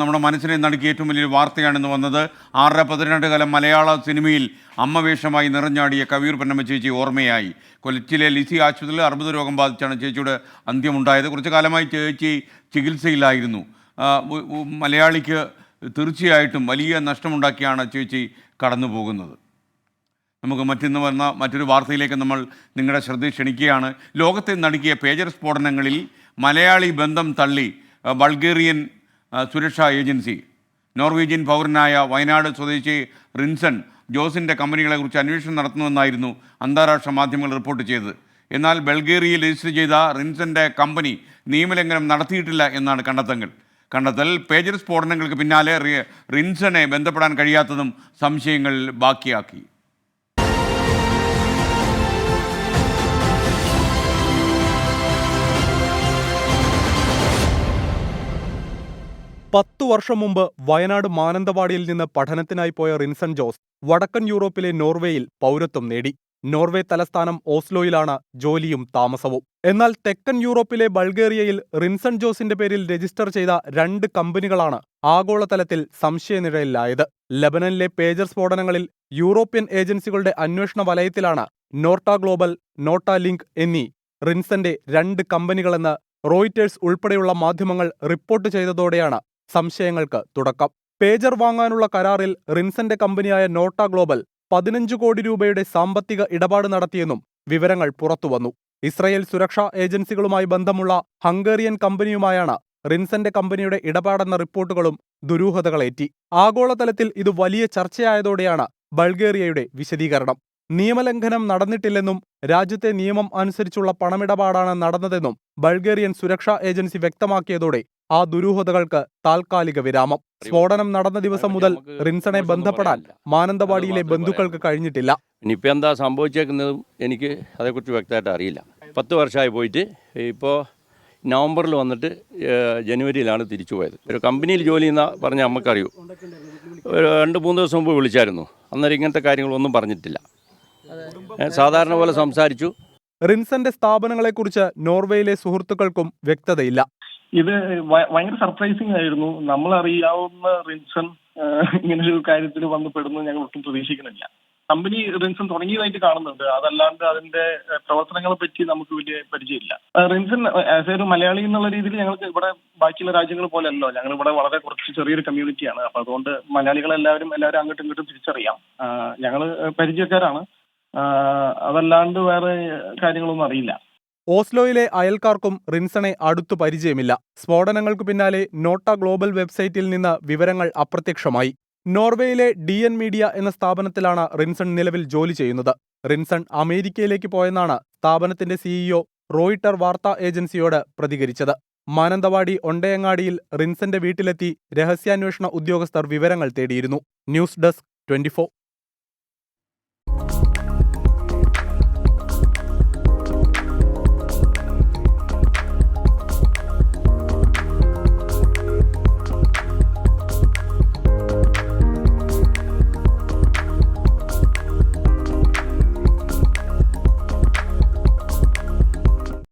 നമ്മുടെ മനസ്സിനെ നടുക്കിയ ഏറ്റവും വലിയൊരു വാർത്തയാണെന്ന് വന്നത് 6-12 മലയാള സിനിമയിൽ അമ്മവേഷമായി നിറഞ്ഞാടിയ കവിയൂർ പൊന്നമ്മ ചേച്ചി ഓർമ്മയായി. കൊച്ചിയിലെ ലിസി ആശുപത്രിയിൽ അർബുദ രോഗം ബാധിച്ചാണ് ചേച്ചിയുടെ അന്ത്യമുണ്ടായത്. കുറച്ചു കാലമായി ചേച്ചി ചികിത്സയിലായിരുന്നു. മലയാളിക്ക് തീർച്ചയായിട്ടും വലിയ നഷ്ടമുണ്ടാക്കിയാണ് ചേച്ചി കടന്നു പോകുന്നത്. നമുക്ക് മറ്റിന്ന് വന്ന മറ്റൊരു വാർത്തയിലേക്ക് നമ്മൾ നിങ്ങളുടെ ശ്രദ്ധ ക്ഷണിക്കുകയാണ്. ലോകത്തെ നടുക്കിയ പേജർ സ്ഫോടനങ്ങളിൽ മലയാളി ബന്ധം തള്ളി ബൾഗേറിയൻ സുരക്ഷാ ഏജൻസി. നോർവീജിയൻ പൗരനായ വയനാട് സ്വദേശി റിൻസൺ ജോസിൻ്റെ കമ്പനികളെക്കുറിച്ച് അന്വേഷണം നടത്തുന്നുവെന്നായിരുന്നു അന്താരാഷ്ട്ര മാധ്യമങ്ങൾ റിപ്പോർട്ട് ചെയ്തത്. എന്നാൽ ബൾഗേറിയയിൽ രജിസ്റ്റർ ചെയ്ത റിൻസൻ്റെ കമ്പനി നിയമലംഘനം നടത്തിയിട്ടില്ല എന്നാണ് കണ്ടെത്തൽ. പേജർ സ്ഫോടനങ്ങൾക്ക് പിന്നാലെ റിൻസനെ ബന്ധപ്പെടാൻ കഴിയാത്തതും സംശയങ്ങൾ ബാക്കിയാക്കി. പത്തു വർഷം മുമ്പ് വയനാട് മാനന്തവാടിയിൽ നിന്ന് പഠനത്തിനായി പോയ റിൻസൺ ജോസ് വടക്കൻ യൂറോപ്പിലെ നോർവേയിൽ പൗരത്വം നേടി. നോർവേ തലസ്ഥാനം ഓസ്ലോയിലാണ് ജോലിയും താമസവും. എന്നാൽ തെക്കൻ യൂറോപ്പിലെ ബൾഗേറിയയിൽ റിൻസൺ ജോസിന്റെ പേരിൽ രജിസ്റ്റർ ചെയ്ത 2 കമ്പനികളാണ് ആഗോളതലത്തിൽ സംശയനിഴലിലായത്. ലബനനിലെ പേജർ സ്ഫോടനങ്ങളിൽ യൂറോപ്യൻ ഏജൻസികളുടെ അന്വേഷണ വലയത്തിലാണ് നോർട്ട ഗ്ലോബൽ, നോട്ട ലിങ്ക് എന്നീ റിൻസന്റെ 2 കമ്പനികളെന്ന് റോയിറ്റേഴ്സ് ഉൾപ്പെടെയുള്ള മാധ്യമങ്ങൾ റിപ്പോർട്ട് ചെയ്തതോടെയാണ് സംശയങ്ങൾക്ക് തുടക്കം. പേജർ വാങ്ങാനുള്ള കരാറിൽ റിൻസന്റെ കമ്പനിയായ നോട്ട ഗ്ലോബൽ 15 കോടി രൂപയുടെ സാമ്പത്തിക ഇടപാട് നടത്തിയെന്നും വിവരങ്ങൾ പുറത്തുവന്നു. ഇസ്രയേൽ സുരക്ഷാ ഏജൻസികളുമായി ബന്ധമുള്ള ഹംഗേറിയൻ കമ്പനിയുമായാണ് റിൻസന്റെ കമ്പനിയുടെ ഇടപാടെന്ന റിപ്പോർട്ടുകളും ദുരൂഹതകളേറ്റി. ആഗോളതലത്തിൽ ഇത് വലിയ ചർച്ചയായതോടെയാണ് ബൾഗേറിയയുടെ വിശദീകരണം. നിയമലംഘനം നടന്നിട്ടില്ലെന്നും രാജ്യത്തെ നിയമം അനുസരിച്ചുള്ള പണമിടപാടാണ് നടന്നതെന്നും ബൾഗേറിയൻ സുരക്ഷാ ഏജൻസി വ്യക്തമാക്കിയതോടെ ആ ദുരൂഹതകൾക്ക് താൽക്കാലിക വിരാമം. സ്ഫോടനം നടന്ന ദിവസം മുതൽ റിൻസണെ ബന്ധപ്പെടാൻ മാനന്തവാടിയിലെ ബന്ധുക്കൾക്ക് കഴിഞ്ഞിട്ടില്ല. ഇനിയിപ്പോൾ എന്താ സംഭവിച്ചേക്കുന്നതും എനിക്ക് അതേക്കുറിച്ച് വ്യക്തമായിട്ട് അറിയില്ല. 10 വർഷമായി പോയിട്ട് ഇപ്പോൾ നവംബറിൽ വന്നിട്ട് ജനുവരിയിലാണ് തിരിച്ചു പോയത്. ഒരു കമ്പനിയിൽ ജോലി ചെയ്യുന്ന പറഞ്ഞാൽ നമുക്കറിയൂ. ഒരു 2-3 ദിവസം മുമ്പ് വിളിച്ചായിരുന്നു. അന്നേരം ഇങ്ങനത്തെ കാര്യങ്ങളൊന്നും പറഞ്ഞിട്ടില്ല. സാധാരണ പോലെ സംസാരിച്ചു. റിൻസന്റെ സ്ഥാപനങ്ങളെക്കുറിച്ച് നോർവേയിലെ സുഹൃത്തുക്കൾക്കും വ്യക്തതയില്ല. ഇത് ഭയങ്കര സർപ്രൈസിംഗ് ആയിരുന്നു. നമ്മളറിയാവുന്ന റിൻസൺ ഇങ്ങനൊരു കാര്യത്തിൽ വന്ന് പെടുന്നത് ഞങ്ങൾ ഒട്ടും പ്രതീക്ഷിക്കുന്നില്ല. കമ്പനി റിൻസൺ തുടങ്ങിയതായിട്ട് കാണുന്നുണ്ട്. അതല്ലാണ്ട് അതിന്റെ പ്രവർത്തനങ്ങളെ പറ്റി നമുക്ക് വലിയ പരിചയമില്ല. റിൻസൺ ആസ് ഒരു മലയാളി എന്നുള്ള രീതിയിൽ ഞങ്ങൾക്ക് ഇവിടെ ബാക്കിയുള്ള രാജ്യങ്ങൾ പോലെയല്ലോ, ഞങ്ങൾ ഇവിടെ വളരെ കുറച്ച് ചെറിയൊരു കമ്മ്യൂണിറ്റിയാണ്. അപ്പൊ അതുകൊണ്ട് മലയാളികളെല്ലാവരും അങ്ങോട്ടും ഇങ്ങോട്ടും തിരിച്ചറിയാം. ഞങ്ങൾ പരിചയക്കാരാണ്. അതല്ലാണ്ട് വേറെ കാര്യങ്ങളൊന്നും അറിയില്ല. ഓസ്ലോയിലെ അയൽക്കാർക്കും റിൻസണെ അടുത്തു പരിചയമില്ല. സ്ഫോടനങ്ങൾക്കു പിന്നാലെ നോട്ട ഗ്ലോബൽ വെബ്സൈറ്റിൽ നിന്ന് വിവരങ്ങൾ അപ്രത്യക്ഷമായി. നോർവേയിലെ DN മീഡിയ എന്ന സ്ഥാപനത്തിലാണ് റിൻസൺ നിലവിൽ ജോലി ചെയ്യുന്നത്. റിൻസൺ അമേരിക്കയിലേക്ക് പോയെന്നാണ് സ്ഥാപനത്തിന്റെ CEO റോയിട്ടർ വാർത്താ ഏജൻസിയോട് പ്രതികരിച്ചത്. മാനന്തവാടി ഒണ്ടയങ്ങാടിയിൽ റിൻസന്റെ വീട്ടിലെത്തി രഹസ്യാന്വേഷണ ഉദ്യോഗസ്ഥർ വിവരങ്ങൾ തേടിയിരുന്നു. News desk 24.